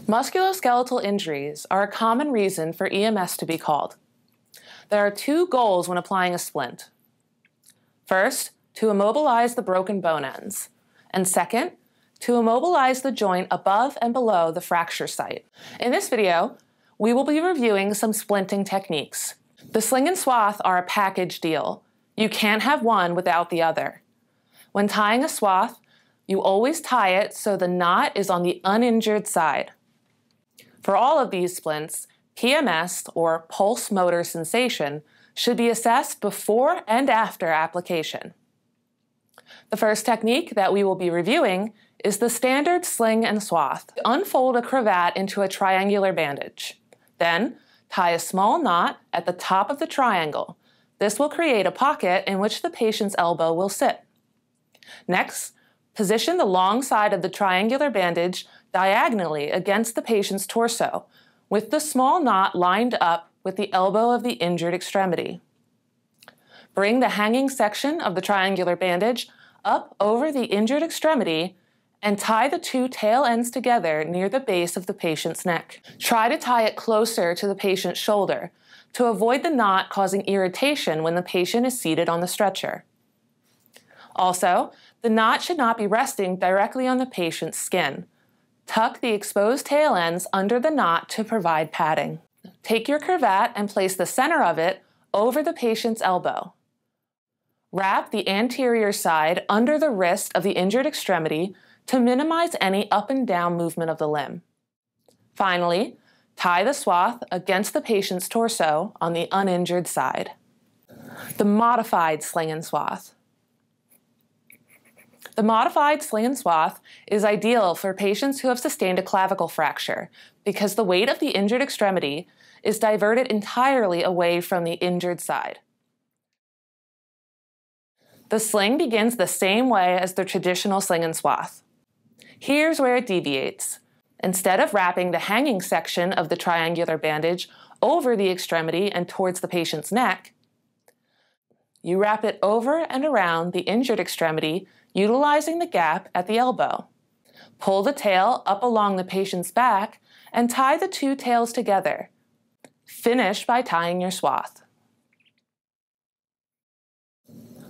Musculoskeletal injuries are a common reason for EMS to be called. There are two goals when applying a splint. First, to immobilize the broken bone ends, and second, to immobilize the joint above and below the fracture site. In this video, we will be reviewing some splinting techniques. The sling and swath are a package deal. You can't have one without the other. When tying a swath, you always tie it so the knot is on the uninjured side. For all of these splints, PMS, or pulse motor sensation, should be assessed before and after application. The first technique that we will be reviewing is the standard sling and swath. Unfold a cravat into a triangular bandage. Then, tie a small knot at the top of the triangle. This will create a pocket in which the patient's elbow will sit. Next, position the long side of the triangular bandage diagonally against the patient's torso, with the small knot lined up with the elbow of the injured extremity. Bring the hanging section of the triangular bandage up over the injured extremity and tie the two tail ends together near the base of the patient's neck. Try to tie it closer to the patient's shoulder to avoid the knot causing irritation when the patient is seated on the stretcher. Also, the knot should not be resting directly on the patient's skin. Tuck the exposed tail ends under the knot to provide padding. Take your cravat and place the center of it over the patient's elbow. Wrap the anterior side under the wrist of the injured extremity to minimize any up and down movement of the limb. Finally, tie the swath against the patient's torso on the uninjured side. The modified sling and swath. The modified sling and swath is ideal for patients who have sustained a clavicle fracture because the weight of the injured extremity is diverted entirely away from the injured side. The sling begins the same way as the traditional sling and swath. Here's where it deviates. Instead of wrapping the hanging section of the triangular bandage over the extremity and towards the patient's neck, you wrap it over and around the injured extremity, utilizing the gap at the elbow. Pull the tail up along the patient's back and tie the two tails together. Finish by tying your swath.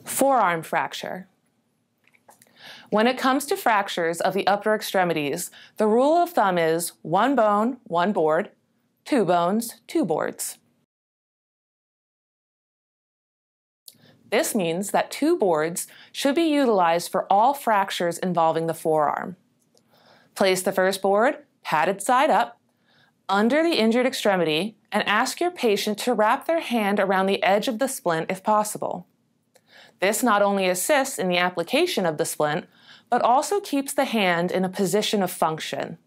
Forearm fracture. When it comes to fractures of the upper extremities, the rule of thumb is 1 bone, 1 board, 2 bones, 2 boards. This means that 2 boards should be utilized for all fractures involving the forearm. Place the first board, padded side up, under the injured extremity and ask your patient to wrap their hand around the edge of the splint if possible. This not only assists in the application of the splint, but also keeps the hand in a position of function.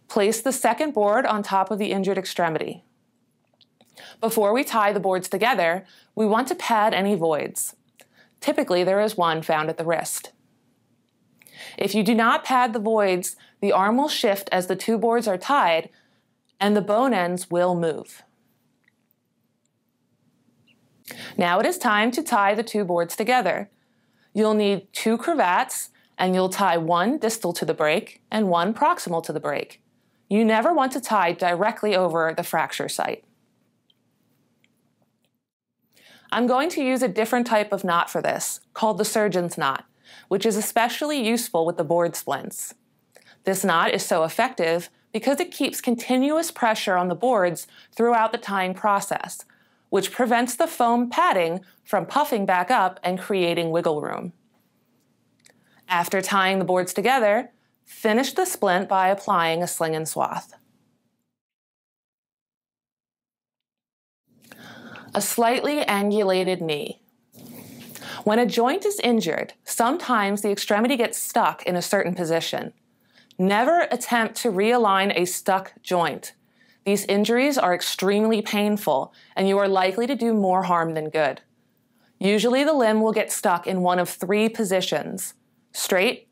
Place the second board on top of the injured extremity. Before we tie the boards together, we want to pad any voids. Typically, there is one found at the wrist. If you do not pad the voids, the arm will shift as the 2 boards are tied, and the bone ends will move. Now it is time to tie the 2 boards together. You'll need 2 cravats, and you'll tie 1 distal to the break and 1 proximal to the break. You never want to tie directly over the fracture site. I'm going to use a different type of knot for this, called the surgeon's knot, which is especially useful with the board splints. This knot is so effective because it keeps continuous pressure on the boards throughout the tying process, which prevents the foam padding from puffing back up and creating wiggle room. After tying the boards together, finish the splint by applying a sling and swath. A slightly angulated knee. When a joint is injured, sometimes the extremity gets stuck in a certain position. Never attempt to realign a stuck joint. These injuries are extremely painful, and you are likely to do more harm than good. Usually the limb will get stuck in one of 3 positions: straight,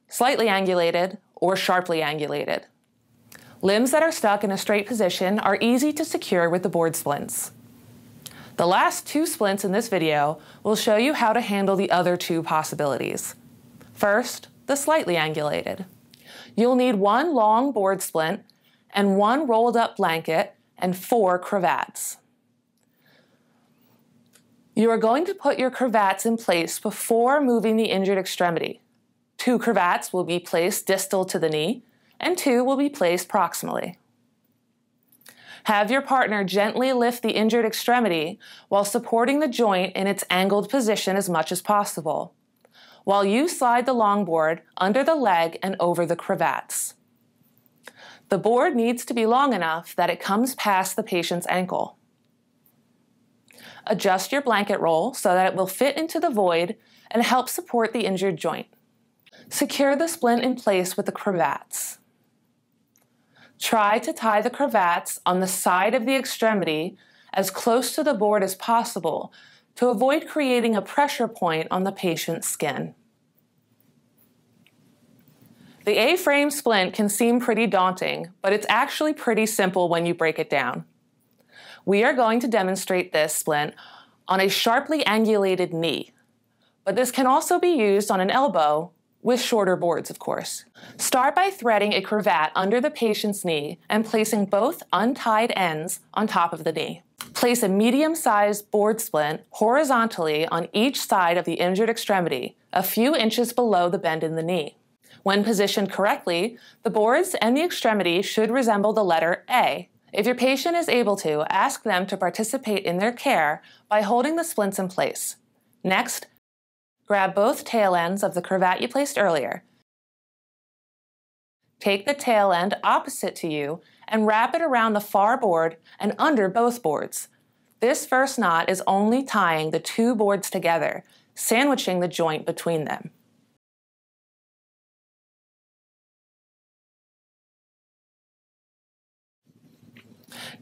slightly angulated, or sharply angulated. Limbs that are stuck in a straight position are easy to secure with the board splints. The last 2 splints in this video will show you how to handle the other 2 possibilities. First, the slightly angulated. You'll need 1 long board splint and 1 rolled up blanket and 4 cravats. You are going to put your cravats in place before moving the injured extremity. 2 cravats will be placed distal to the knee and 2 will be placed proximally. Have your partner gently lift the injured extremity while supporting the joint in its angled position as much as possible, while you slide the longboard under the leg and over the cravats. The board needs to be long enough that it comes past the patient's ankle. Adjust your blanket roll so that it will fit into the void and help support the injured joint. Secure the splint in place with the cravats. Try to tie the cravats on the side of the extremity as close to the board as possible to avoid creating a pressure point on the patient's skin. The A-frame splint can seem pretty daunting, but it's actually pretty simple when you break it down. We are going to demonstrate this splint on a sharply angulated knee, but this can also be used on an elbow with shorter boards, of course. Start by threading a cravat under the patient's knee and placing both untied ends on top of the knee. Place a medium-sized board splint horizontally on each side of the injured extremity, a few inches below the bend in the knee. When positioned correctly, the boards and the extremity should resemble the letter A. If your patient is able to, ask them to participate in their care by holding the splints in place. Next, grab both tail ends of the cravat you placed earlier. Take the tail end opposite to you and wrap it around the far board and under both boards. This first knot is only tying the 2 boards together, sandwiching the joint between them.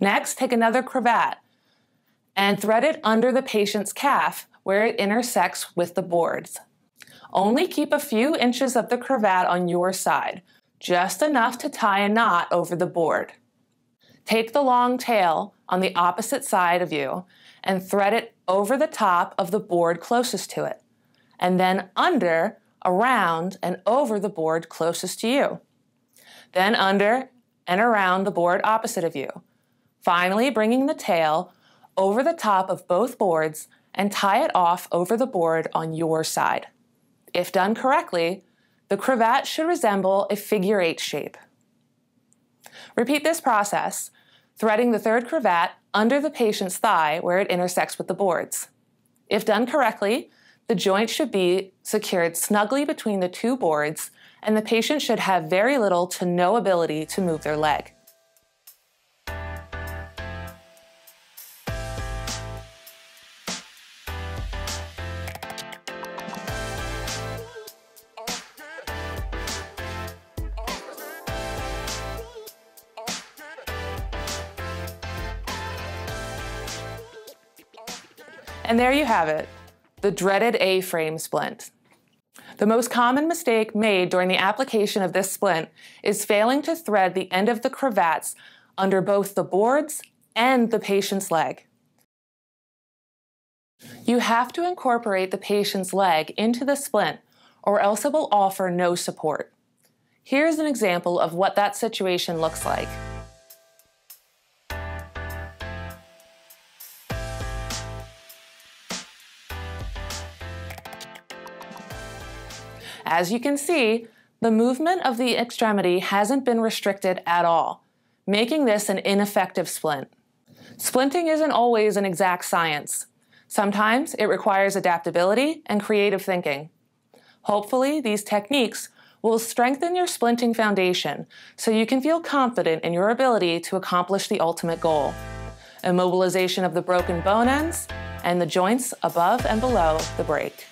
Next, take another cravat and thread it under the patient's calf where it intersects with the boards. Only keep a few inches of the cravat on your side, just enough to tie a knot over the board. Take the long tail on the opposite side of you and thread it over the top of the board closest to it, and then under, around, and over the board closest to you. Then under and around the board opposite of you. Finally, bringing the tail over the top of both boards and tie it off over the board on your side. If done correctly, the cravat should resemble a figure 8 shape. Repeat this process, threading the 3rd cravat under the patient's thigh where it intersects with the boards. If done correctly, the joint should be secured snugly between the 2 boards, and the patient should have very little to no ability to move their leg. And there you have it, the dreaded A-frame splint. The most common mistake made during the application of this splint is failing to thread the end of the cravats under both the boards and the patient's leg. You have to incorporate the patient's leg into the splint, or else it will offer no support. Here's an example of what that situation looks like. As you can see, the movement of the extremity hasn't been restricted at all, making this an ineffective splint. Splinting isn't always an exact science. Sometimes it requires adaptability and creative thinking. Hopefully, these techniques will strengthen your splinting foundation so you can feel confident in your ability to accomplish the ultimate goal: immobilization of the broken bone ends and the joints above and below the break.